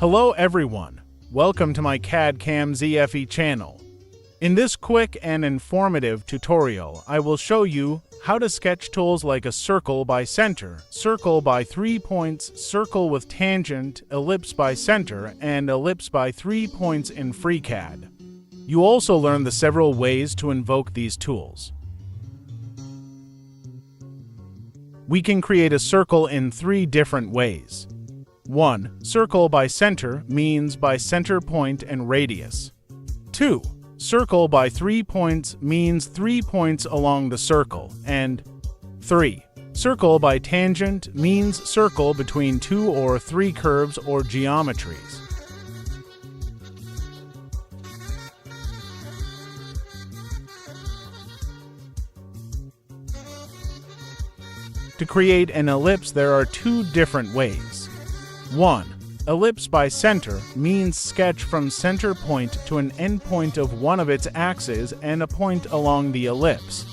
Hello everyone, welcome to my CAD CAM ZFE channel. In this quick and informative tutorial, I will show you how to sketch tools like a circle by center, circle by 3 points, circle with tangent, ellipse by center, and ellipse by 3 points in FreeCAD. You also learn the several ways to invoke these tools. We can create a circle in 3 different ways. 1. Circle by center means by center point and radius. 2. Circle by 3 points means 3 points along the circle. And 3. Circle by tangent means circle between 2 or 3 curves or geometries. To create an ellipse, there are 2 different ways. 1. Ellipse by center means sketch from center point to an endpoint of one of its axes and a point along the ellipse.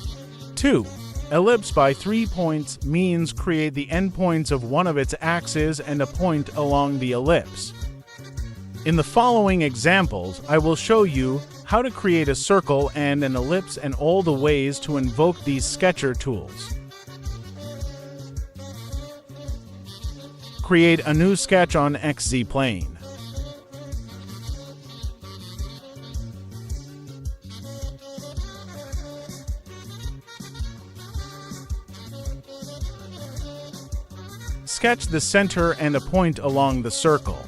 2. Ellipse by 3 points means create the endpoints of one of its axes and a point along the ellipse. In the following examples, I will show you how to create a circle and an ellipse and all the ways to invoke these sketcher tools. Create a new sketch on XZ plane. Sketch the center and a point along the circle.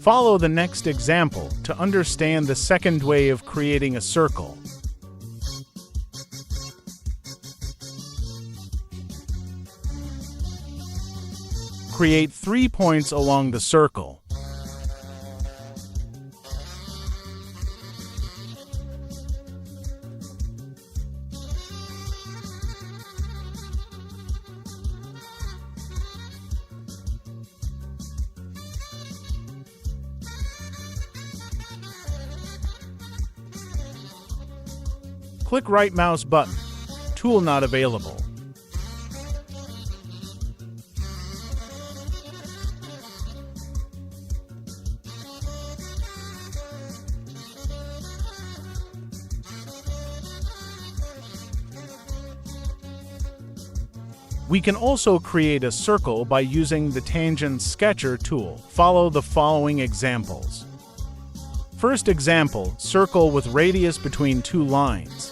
Follow the next example to understand the second way of creating a circle. Create 3 points along the circle. Click right mouse button. Tool not available. We can also create a circle by using the Tangent Sketcher tool. Follow the following examples. First example, circle with radius between 2 lines.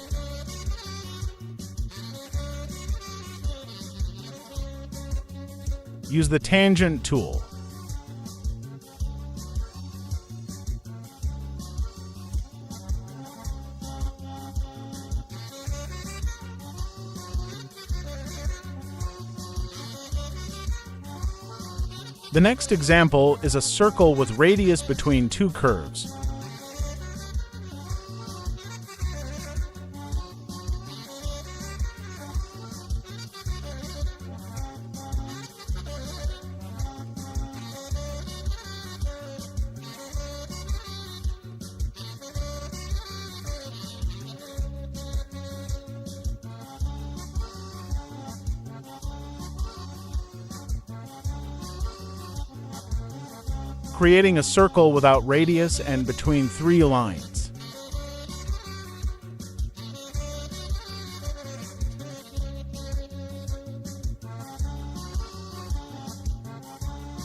Use the Tangent tool. The next example is a circle with radius between 2 curves. Creating a circle without radius and between 3 lines.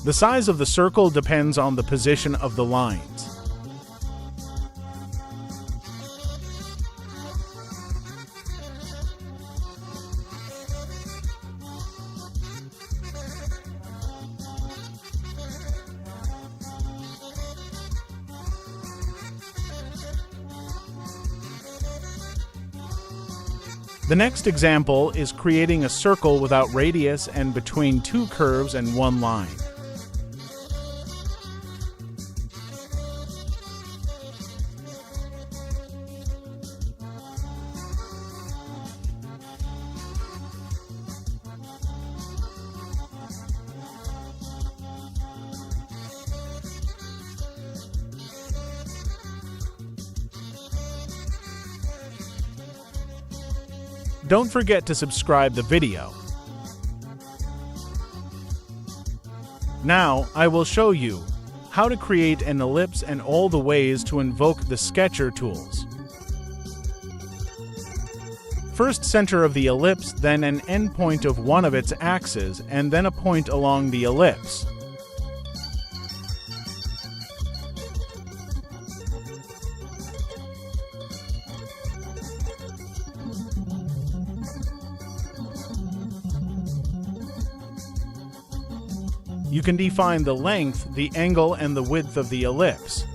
The size of the circle depends on the position of the lines. The next example is creating a circle without radius and between two curves and one line. Don't forget to subscribe the video. Now, I will show you how to create an ellipse and all the ways to invoke the sketcher tools. First, center of the ellipse, then an endpoint of one of its axes, and then a point along the ellipse. You can define the length, the angle, and the width of the ellipse.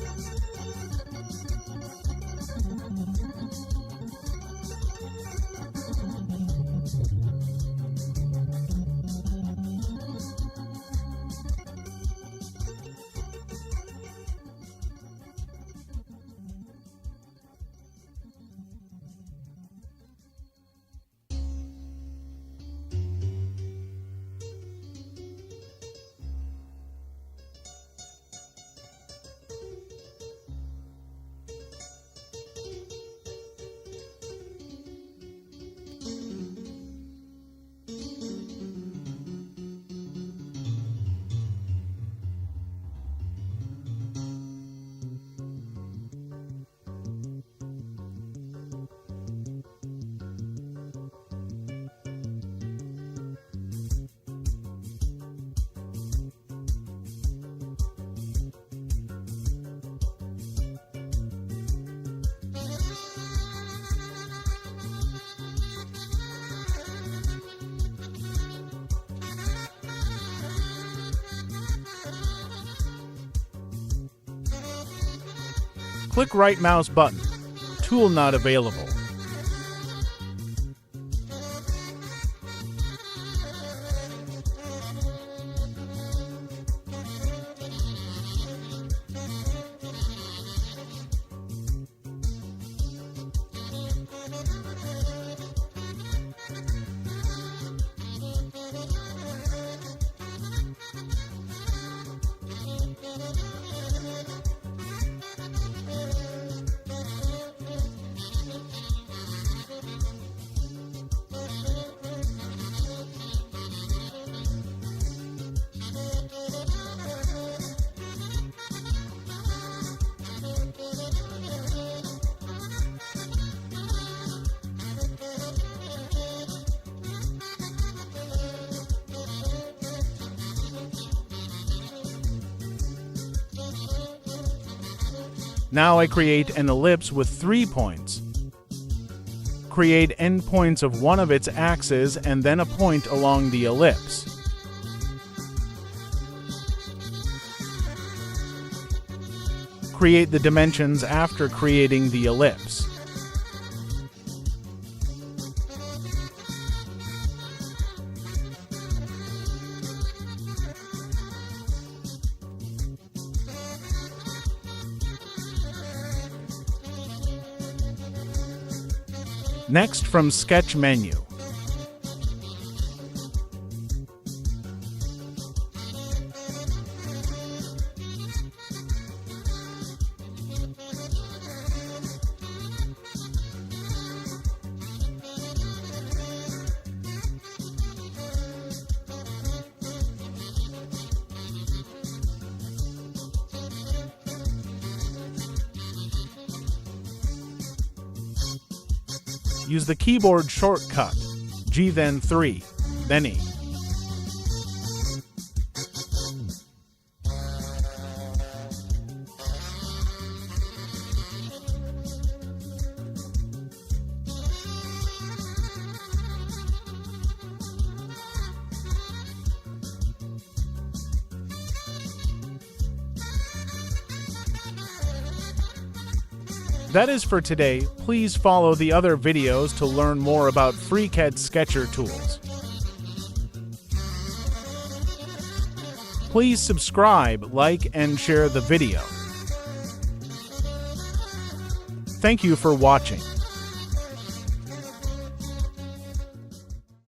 Click right mouse button. Tool not available. Now I create an ellipse with 3 points. Create endpoints of one of its axes and then a point along the ellipse. Create the dimensions after creating the ellipse. Next, from Sketch menu, use the keyboard shortcut, G then 3, then E. That is for today. Please follow the other videos to learn more about FreeCAD Sketcher tools. Please subscribe, like, and share the video. Thank you for watching.